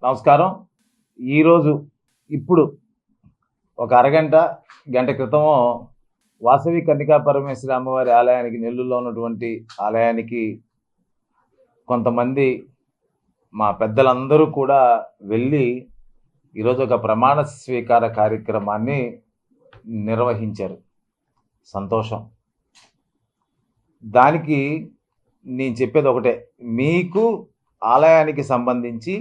నమస్కారం. ఈరోజు ఇప్పుడు ఒక గంట క్రితమో వాసవి కన్నికా పరమేశ్వరి అమ్మవారి ఆలయానికి, నెల్లూరులో ఉన్నటువంటి ఆలయానికి కొంతమంది మా పెద్దలందరూ కూడా వెళ్ళి ఈరోజు ఒక ప్రమాణ స్వీకార కార్యక్రమాన్ని నిర్వహించారు. సంతోషం. దానికి నేను చెప్పేది ఒకటే, మీకు ఆలయానికి సంబంధించి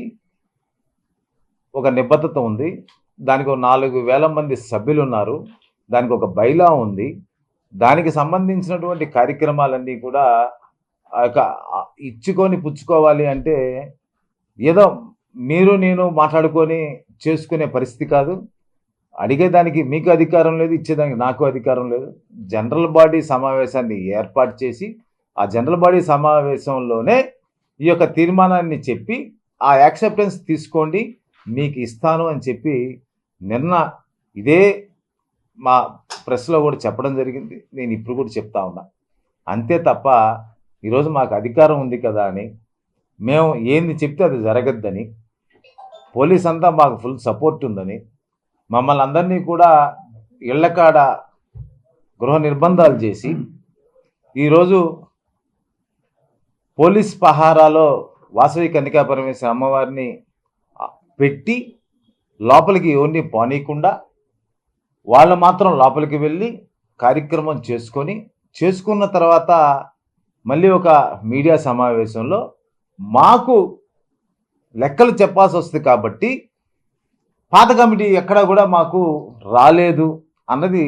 ఒక నిబద్ధత ఉంది. దానికి ఒక 4,000 మంది సభ్యులు ఉన్నారు. దానికి ఒక బైలా ఉంది. దానికి సంబంధించినటువంటి కార్యక్రమాలన్నీ కూడా ఇచ్చుకొని పుచ్చుకోవాలి అంటే ఏదో మీరు నేను మాట్లాడుకొని చేసుకునే పరిస్థితి కాదు. అడిగేదానికి మీకు అధికారం లేదు, ఇచ్చేదానికి నాకు అధికారం లేదు. జనరల్ బాడీ సమావేశాన్ని ఏర్పాటు చేసి ఆ జనరల్ బాడీ సమావేశంలోనే ఈ యొక్క తీర్మానాన్ని చెప్పి ఆ యాక్సెప్టెన్స్ తీసుకోండి, మీకు ఇస్తాను అని చెప్పి నిన్న ఇదే మా ప్రెస్లో కూడా చెప్పడం జరిగింది. నేను ఇప్పుడు కూడా చెప్తా ఉన్నా. అంతే తప్ప ఈరోజు మాకు అధికారం ఉంది కదా అని, మేము ఏంది చెప్తే అది జరగద్దని, పోలీస్ అంతా మాకు ఫుల్ సపోర్ట్ ఉందని, మమ్మల్ని అందరినీ కూడా ఇళ్లకాడ గృహ నిర్బంధాలు చేసి ఈరోజు పోలీస్ పహారాలో వాసవి కన్నికా పరమేశ్వరి అమ్మవారిని పెట్టి లోపలికి ఎవరిని పోనీయకుండా వాళ్ళు మాత్రం లోపలికి వెళ్ళి కార్యక్రమం చేసుకున్న తర్వాత మళ్ళీ ఒక మీడియా సమావేశంలో మాకు లెక్కలు చెప్పాల్సి వస్తుంది కాబట్టి పాత కమిటీ ఎక్కడా కూడా మాకు రాలేదు అన్నది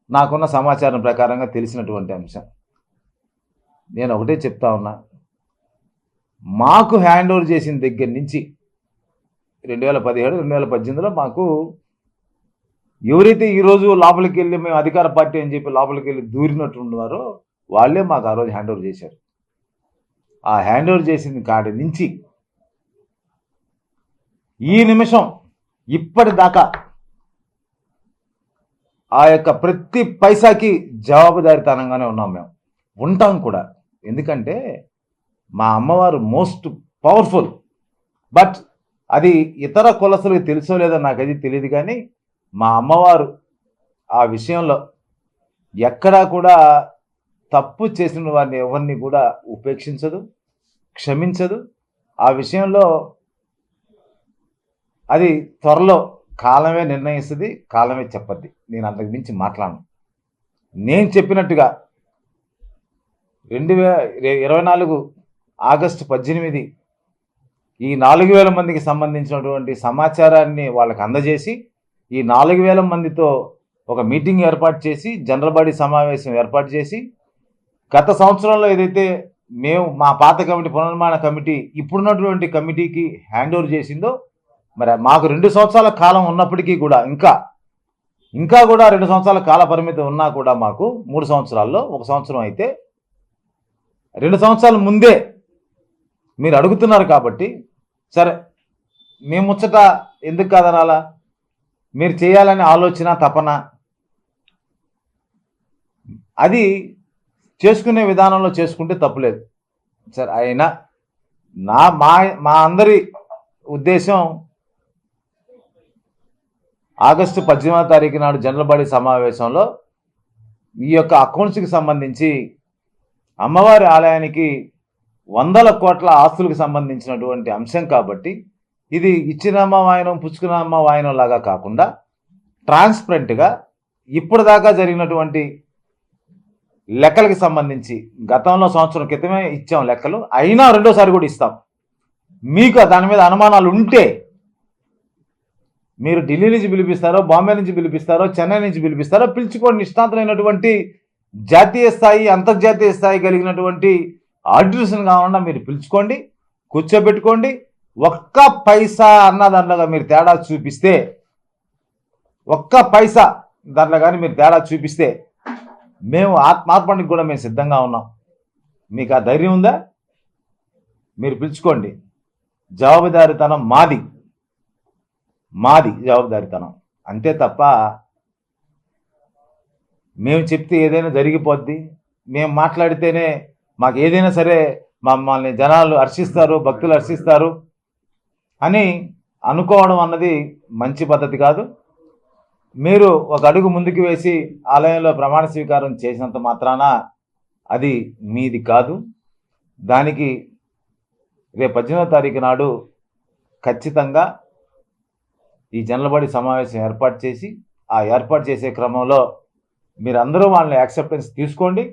నాకున్న సమాచారం ప్రకారంగా తెలిసినటువంటి అంశం. నేను ఒకటే చెప్తా ఉన్నా, మాకు హ్యాండ్ ఓవర్ చేసిన దగ్గర నుంచి 2017, 2018లో మాకు ఎవరైతే ఈరోజు లోపలికి వెళ్ళి మేము అధికార పార్టీ అని చెప్పి లోపలికి వెళ్ళి దూరినట్టు ఉన్నారో వాళ్ళే మాకు ఆ రోజు హ్యాండ్ ఓవర్ చేశారు. ఆ హ్యాండ్ ఓవర్ చేసిన కాడి నుంచి ఈ నిమిషం ఇప్పటిదాకా ఆ యొక్క ప్రతి పైసాకి జవాబుదారితనంగానే ఉన్నాం. మేము ఉంటాం కూడా. ఎందుకంటే మా అమ్మవారు మోస్ట్ పవర్ఫుల్. బట్ అది ఇతర కులస్తులకు తెలుసో లేదో నాకు అది తెలియదు, కానీ మా అమ్మవారు ఆ విషయంలో ఎక్కడా కూడా తప్పు చేసిన వారిని ఎవరిని కూడా ఉపేక్షించదు, క్షమించదు. ఆ విషయంలో అది త్వరలో కాలమే నిర్ణయిస్తుంది, కాలమే చెప్పద్ది. నేను అంతకు మించి మాట్లాడను. నేను చెప్పినట్టుగా 2024 ఆగస్టు 18 ఈ 4,000 మందికి సంబంధించినటువంటి సమాచారాన్ని వాళ్ళకి అందజేసి ఈ 4,000 మందితో ఒక మీటింగ్ ఏర్పాటు చేసి జనరల్ బాడీ సమావేశం ఏర్పాటు చేసి గత సంవత్సరంలో ఏదైతే మేము మా పాత కమిటీ పునర్నిర్మాణ కమిటీ ఇప్పుడున్నటువంటి కమిటీకి హ్యాండ్ ఓవర్ చేసిందో, మరి మాకు 2 సంవత్సరాల కాలం ఉన్నప్పటికీ కూడా ఇంకా కూడా 2 సంవత్సరాల కాల పరిమితి ఉన్నా కూడా మాకు 3 సంవత్సరాల్లో 1 సంవత్సరం అయితే 2 సంవత్సరాల ముందే మీరు అడుగుతున్నారు కాబట్టి సరే మేము ముచ్చట ఎందుకు కాదనాలా, మీరు చేయాలనే ఆలోచన తపన అది చేసుకునే విధానంలో చేసుకుంటే తప్పులేదు. సరే అయినా మా అందరి ఉద్దేశం ఆగస్టు 18వ తారీఖు నాడు జనరల్ బాడీ సమావేశంలో ఈ యొక్క అకౌంట్స్కి సంబంధించి అమ్మవారి ఆలయానికి 100 కోట్ల ఆస్తులకు సంబంధించినటువంటి అంశం కాబట్టి ఇది ఇచ్చినమ్మ వాయనం పుచ్చుకున్నమ్మ వాయనం లాగా కాకుండా ట్రాన్స్పరెంట్గా ఇప్పటిదాకా జరిగినటువంటి లెక్కలకి సంబంధించి గతంలో సంవత్సరం క్రితమే ఇచ్చాం లెక్కలు, అయినా రెండోసారి కూడా ఇస్తాం. మీకు దాని మీద అనుమానాలు ఉంటే మీరు ఢిల్లీ నుంచి పిలిపిస్తారో, బాంబే నుంచి పిలిపిస్తారో, చెన్నై నుంచి పిలిపిస్తారో పిలుచుకోండి. నిష్ణాతులైనటువంటి జాతీయ స్థాయి అంతర్జాతీయ స్థాయి కలిగినటువంటి ఆడిటర్స్ని కావాలన్నా మీరు పిలుచుకోండి, కూర్చోబెట్టుకోండి. ఒక్క పైసా అన్న దాంట్లో మీరు తేడా చూపిస్తే, ఒక్క పైసా దాంట్లో కానీ మీరు తేడా చూపిస్తే మేము ఆత్మార్పణకి కూడా మేము సిద్ధంగా ఉన్నాం. మీకు ఆ ధైర్యం ఉందా? మీరు పిలుచుకోండి. జవాబుదారీతనం మాది జవాబుదారీతనం. అంతే తప్ప మేము చెప్తే ఏదైనా జరిగిపోద్ది, మేము మాట్లాడితేనే మాకు ఏదైనా సరే మమ్మల్ని జనాలు హర్షిస్తారు, భక్తులు హర్షిస్తారు అని అనుకోవడం అన్నది మంచి పద్ధతి కాదు. మీరు ఒక అడుగు ముందుకు వేసి ఆలయంలో ప్రమాణ స్వీకారం చేసినంత మాత్రాన అది మీది కాదు. దానికి రేపు 18వ తారీఖు నాడు ఖచ్చితంగా ఈ జనరల్ సమావేశం ఏర్పాటు చేసి ఆ ఏర్పాటు చేసే క్రమంలో మీరందరూ వాళ్ళని యాక్సెప్టెన్స్ తీసుకోండి.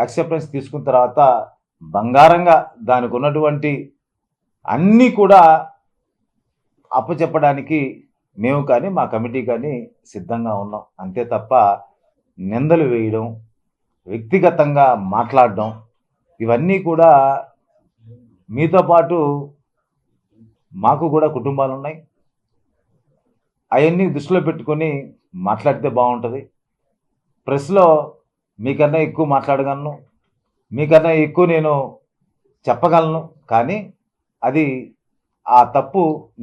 యాక్సెప్టెన్స్ తీసుకున్న తర్వాత బంగారంగా దానికి ఉన్నటువంటి అన్నీ కూడా అప్పచెప్పడానికి మేము కానీ మా కమిటీ కానీ సిద్ధంగా ఉన్నాం. అంతే తప్ప నిందలు వేయడం, వ్యక్తిగతంగా మాట్లాడడం ఇవన్నీ కూడా మీతో పాటు మాకు కూడా కుటుంబాలు ఉన్నాయి. అవన్నీ దృష్టిలో పెట్టుకొని మాట్లాడితే బాగుంటుంది. ప్రెస్లో మీకన్నా ఎక్కువ మాట్లాడగలను, మీకన్నా ఎక్కువ నేను చెప్పగలను. కానీ అది ఆ తప్పు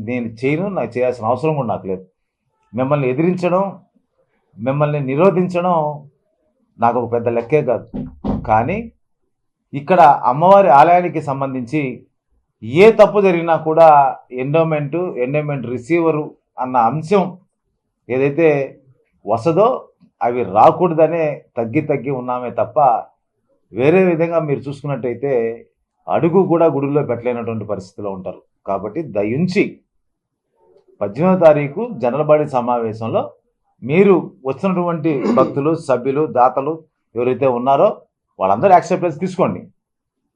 నేను చేయను, నాకు చేయాల్సిన అవసరం కూడా నాకు లేదు. మిమ్మల్ని ఎదిరించడం, మిమ్మల్ని నిరోధించడం నాకు ఒక పెద్ద లెక్కే కాదు. కానీ ఇక్కడ అమ్మవారి ఆలయానికి సంబంధించి ఏ తప్పు జరిగినా కూడా ఎండోమెంట్ రిసీవరు అన్న అంశం ఏదైతే వస్తుందో అవి రాకూడదనే తగ్గి ఉన్నామే తప్ప వేరే విధంగా మీరు చూసుకున్నట్టయితే అడుగు కూడా గుడిలో పెట్టలేనటువంటి పరిస్థితిలో ఉంటారు. కాబట్టి దయించి 18వ తారీఖు జనరల్ సమావేశంలో మీరు వచ్చినటువంటి భక్తులు, సభ్యులు, దాతలు ఎవరైతే ఉన్నారో వాళ్ళందరూ యాక్సెప్టెన్స్ తీసుకోండి.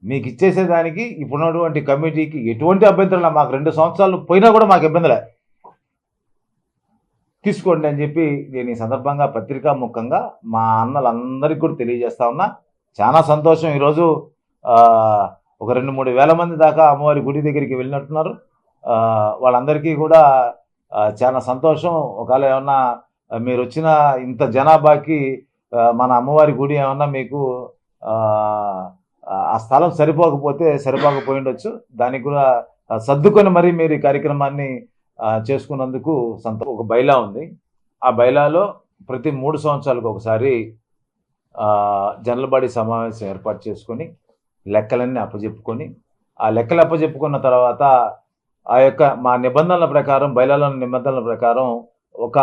మీకు ఇచ్చేసేదానికి ఇప్పుడున్నటువంటి కమిటీకి ఎటువంటి అభ్యంతరం మాకు 2 సంవత్సరాలు పోయినా కూడా మాకు ఇబ్బందిలే, తీసుకోండి అని చెప్పి నేను ఈ సందర్భంగా పత్రికా ముఖంగా మా అన్నలందరికీ కూడా తెలియజేస్తా ఉన్నా. చాలా సంతోషం. ఈరోజు ఒక 2-3 వేల మంది దాకా అమ్మవారి గుడి దగ్గరికి వెళ్ళినట్టున్నారు. వాళ్ళందరికీ కూడా చాలా సంతోషం. ఒకవేళ ఏమన్నా మీరు వచ్చిన ఇంత జనాభాకి మన అమ్మవారి గుడి ఏమన్నా మీకు ఆ స్థలం సరిపోకపోయి ఉండొచ్చు. దానికి కూడా సర్దుకొని మరి మీరు ఈ కార్యక్రమాన్ని చేసుకున్నందుకు ఒక బైలా ఉంది. ఆ బైలాలో ప్రతి 3 సంవత్సరాలకు ఒకసారి జనరల్ సమావేశం ఏర్పాటు చేసుకొని లెక్కలన్నీ అప్పచెప్పుకొని ఆ లెక్కలు అప్పచెప్పుకున్న తర్వాత ఆ యొక్క మా నిబంధనల ప్రకారం, బైలాలోని నిబంధనల ప్రకారం ఒక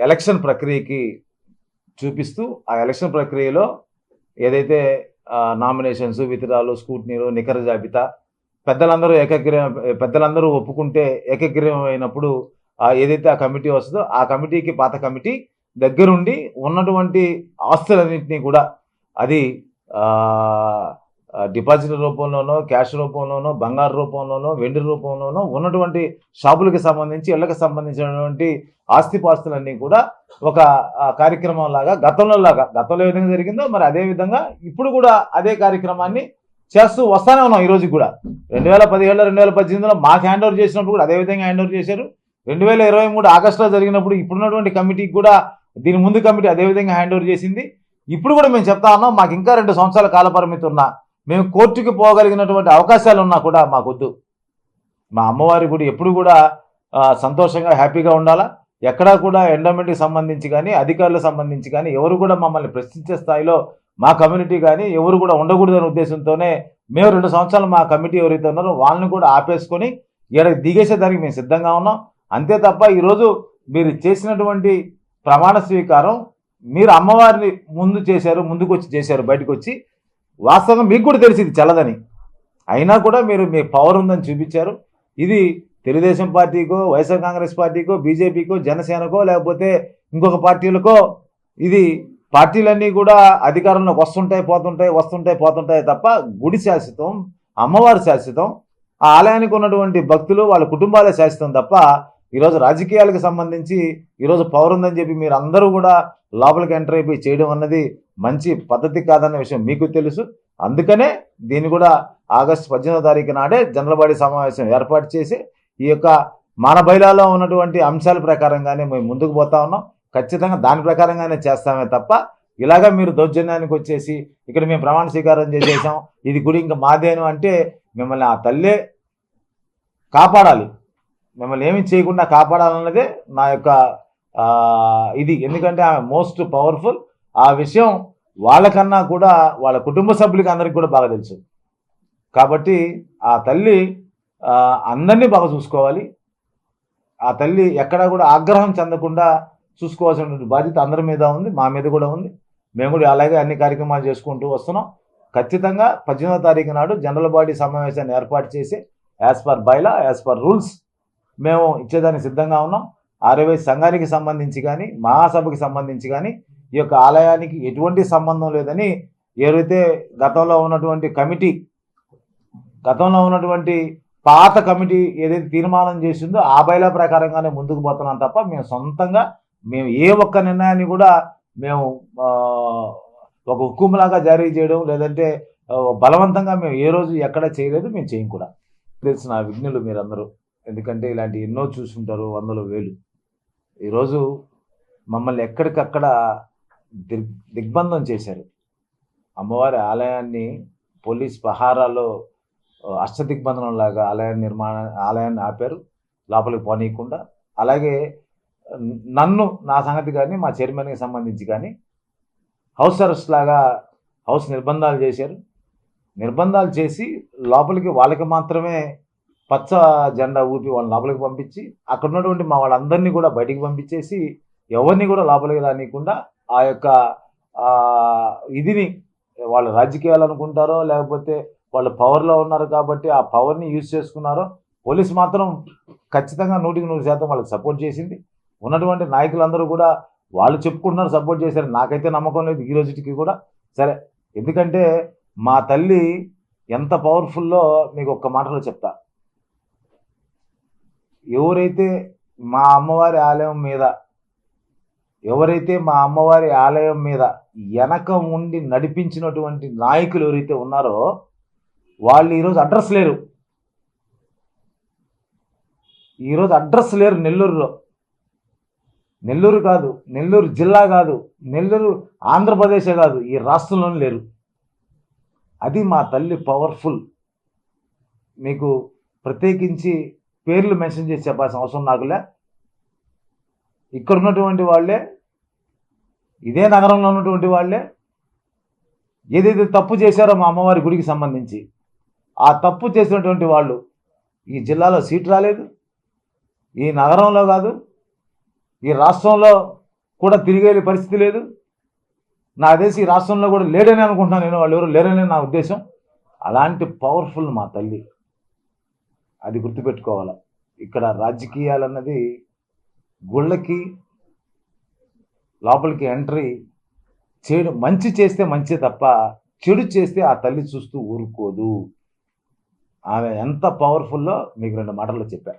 ఎలక్షన్ ప్రక్రియకి చూపిస్తూ ఆ ఎలక్షన్ ప్రక్రియలో ఏదైతే నామినేషన్స్, విత్డ్రాలు, స్క్రూటినీలు, నికర జాబితా పెద్దలందరూ ఒప్పుకుంటే ఏకగ్రీవం అయినప్పుడు ఏదైతే ఆ కమిటీ వస్తుందో ఆ కమిటీకి పాత కమిటీ దగ్గరుండి ఉన్నటువంటి ఆస్తులన్నింటినీ కూడా అది డిపాజిట్ రూపంలోనో, క్యాష్ రూపంలోనో, బంగారు రూపంలోనో, వెండి రూపంలోనో ఉన్నటువంటి షాపులకు సంబంధించి, ఇళ్లకు సంబంధించినటువంటి ఆస్తిపాస్తులన్నీ కూడా ఒక కార్యక్రమం లాగా గతంలో ఏ విధంగా జరిగిందో మరి అదే విధంగా ఇప్పుడు కూడా అదే కార్యక్రమాన్ని చేస్తూ వస్తానే ఉన్నాం. ఈ రోజు కూడా 2017, 2018లో మాకు హ్యాండ్ ఓవర్ చేసినప్పుడు కూడా అదే విధంగా హ్యాండ్ ఓవర్ చేశారు. 2023 ఆగస్టులో జరిగినప్పుడు ఇప్పుడున్నటువంటి కమిటీకి కూడా దీని ముందు కమిటీ అదేవిధంగా హ్యాండ్ ఓవర్ చేసింది. ఇప్పుడు కూడా మేము చెప్తా ఉన్నాం, మాకు ఇంకా 2 సంవత్సరాల కాలపరిమితి ఉన్నా, మేము కోర్టుకి పోగలిగినటువంటి అవకాశాలు ఉన్నా కూడా మాకొద్దు. మా అమ్మవారి గుడి ఎప్పుడు కూడా సంతోషంగా, హ్యాపీగా ఉండాలా. ఎక్కడా కూడా ఎండోమెంట్కి సంబంధించి కానీ, అధికారులకు సంబంధించి కానీ ఎవరు కూడా మమ్మల్ని ప్రశ్నించే స్థాయిలో మా కమ్యూనిటీ కానీ ఎవరు కూడా ఉండకూడదనే ఉద్దేశంతోనే మేము 2 సంవత్సరాలు మా కమిటీ ఎవరైతే ఉన్నారో వాళ్ళని కూడా ఆపేసుకొని ఇక్కడికి దిగేసేదానికి మేము సిద్ధంగా ఉన్నాం. అంతే తప్ప ఈరోజు మీరు చేసినటువంటి ప్రమాణ స్వీకారం మీరు అమ్మవారిని ముందుకు వచ్చి చేశారు, బయటకు వచ్చి. వాస్తవంగా మీకు కూడా తెలిసి ఇది చల్లదని, అయినా కూడా మీరు మీ పవర్ ఉందని చూపించారు. ఇది తెలుగుదేశం పార్టీకో, వైఎస్ఆర్ కాంగ్రెస్ పార్టీకో, బీజేపీకో, జనసేనకో లేకపోతే ఇంకొక పార్టీలకో, ఇది పార్టీలన్నీ కూడా అధికారంలోకి వస్తుంటాయి తప్ప గుడి శాశ్వతం, అమ్మవారి శాశ్వతం, ఆ ఆలయానికి ఉన్నటువంటి భక్తులు వాళ్ళ కుటుంబాలే శాశ్వతం తప్ప ఈరోజు రాజకీయాలకు సంబంధించి ఈరోజు పవర్ ఉందని చెప్పి మీరు అందరూ కూడా లోపలికి ఎంటర్ అయిపోయి చేయడం అన్నది మంచి పద్ధతి కాదన్న విషయం మీకు తెలుసు. అందుకనే దీన్ని కూడా ఆగస్టు 18వ తారీఖు నాడే జనరల్ సమావేశం ఏర్పాటు చేసి ఈ యొక్క మన బైలాలో ఉన్నటువంటి అంశాల ప్రకారంగానే మేము ముందుకు పోతా ఉన్నాం. ఖచ్చితంగా దాని ప్రకారంగానే చేస్తామే తప్ప ఇలాగా మీరు దౌర్జన్యానికి వచ్చేసి ఇక్కడ మేము ప్రమాణ స్వీకారం చేసేసాం, ఇది గుడి ఇంకా మాదేను అంటే మిమ్మల్ని ఆ తల్లే కాపాడాలి. మిమ్మల్ని ఏమి చేయకుండా కాపాడాలన్నదే నా యొక్క ఇది. ఎందుకంటే ఆమె మోస్ట్ పవర్ఫుల్. ఆ విషయం వాళ్ళకన్నా కూడా వాళ్ళ కుటుంబ సభ్యులకి అందరికి కూడా బాగా తెలుసు. కాబట్టి ఆ తల్లి అందరినీ బాగా చూసుకోవాలి. ఆ తల్లి ఎక్కడా కూడా ఆగ్రహం చెందకుండా చూసుకోవాల్సినటువంటి బాధ్యత అందరి మీద ఉంది, మా మీద కూడా ఉంది. మేము కూడా అలాగే అన్ని కార్యక్రమాలు చేసుకుంటూ వస్తున్నాం. ఖచ్చితంగా 18వ తారీఖు నాడు జనరల్ బాడీ సమావేశాన్ని ఏర్పాటు చేసి as per bylaw, as per rules మేము ఇచ్చేదానికి సిద్ధంగా ఉన్నాం. ఆర్యవైశ్య సంఘానికి సంబంధించి కానీ, మహాసభకి సంబంధించి కానీ ఈ యొక్క ఆలయానికి ఎటువంటి సంబంధం లేదని ఏదైతే గతంలో ఉన్నటువంటి పాత కమిటీ ఏదైతే తీర్మానం చేసిందో ఆ బైలా ప్రకారంగానే ముందుకు పోతున్నాం తప్ప మేము సొంతంగా ఏ ఒక్క నిర్ణయాన్ని కూడా మేము ఒక హుకుంలాగా జారీ చేయడం లేదంటే బలవంతంగా మేము ఏ రోజు ఎక్కడ చేయలేదు, మేము చేయం కూడా. తెలిసిన విఘ్నులు మీరందరూ, ఎందుకంటే ఇలాంటి ఎన్నో చూసుంటారు, వందలు వేలు. ఈరోజు మమ్మల్ని ఎక్కడికక్కడ దిగ్బంధం చేశారు. అమ్మవారి ఆలయాన్ని పోలీస్ పహారాలో అష్టదిగ్బంధనంలాగా ఆలయాన్ని ఆపారు, లోపలికి పోనీయకుండా. అలాగే నన్ను, నా సంగతి కానీ, మా చైర్మన్కి సంబంధించి కానీ హౌస్ అరెస్ట్ లాగా హౌస్ నిర్బంధాలు చేశారు. నిర్బంధాలు చేసి లోపలికి వాళ్ళకి మాత్రమే పచ్చ జెండా ఊపి వాళ్ళని లోపలికి పంపించి అక్కడ ఉన్నటువంటి మా వాళ్ళందరినీ కూడా బయటికి పంపించేసి ఎవరిని కూడా లోపలికి రానియకుండా ఆ యొక్క ఇదిని వాళ్ళు రాజకీయాలు అనుకుంటారో లేకపోతే వాళ్ళు పవర్లో ఉన్నారు కాబట్టి ఆ పవర్ని యూజ్ చేసుకున్నారో. పోలీసు మాత్రం ఖచ్చితంగా 100% వాళ్ళకి సపోర్ట్ చేసింది. ఉన్నటువంటి నాయకులందరూ కూడా వాళ్ళు చెప్పుకుంటున్నారు సపోర్ట్ చేశారు. నాకైతే నమ్మకం లేదు ఈ రోజుకి కూడా. సరే, ఎందుకంటే మా తల్లి ఎంత పవర్ఫుల్లో మీకు ఒక్క మాటలో చెప్తా. ఎవరైతే మా అమ్మవారి ఆలయం మీద వెనక ఉండి నడిపించినటువంటి నాయకులు ఎవరైతే ఉన్నారో వాళ్ళు ఈరోజు అడ్రస్ లేరు. నెల్లూరులో. నెల్లూరు కాదు, నెల్లూరు జిల్లా కాదు, నెల్లూరు ఆంధ్రప్రదేశే కాదు, ఈ రాష్ట్రంలోనే లేరు. అది మా తల్లి పవర్ఫుల్. మీకు ప్రత్యేకించి పేర్లు మెన్షన్ చేసి చెప్పాల్సిన అవసరం నాకులే. ఇక్కడ ఉన్నటువంటి వాళ్ళే, ఇదే నగరంలో ఉన్నటువంటి వాళ్ళే ఏదైతే తప్పు చేశారో మా అమ్మవారి గుడికి సంబంధించి ఆ తప్పు చేసినటువంటి వాళ్ళు ఈ జిల్లాలో సీటు రాలేదు, ఈ నగరంలో కాదు, ఈ రాష్ట్రంలో కూడా తిరిగే పరిస్థితి లేదు. నా దేశం ఈ రాష్ట్రంలో కూడా లేడని అనుకుంటున్నాను నేను, వాళ్ళు ఎవరు లేరని నా ఉద్దేశం. అలాంటి పవర్ఫుల్ మా తల్లి, అది గుర్తుపెట్టుకోవాలి. ఇక్కడ రాజకీయాలు అన్నది గుళ్ళకి లోపలికి ఎంట్రీ చేయడం, మంచి చేస్తే మంచి తప్ప చెడు చేస్తే ఆ తల్లి చూస్తూ ఊరుకోదు. ఆమె ఎంత పవర్ఫుల్లో మీకు 2 మాటల్లో చెప్పారు.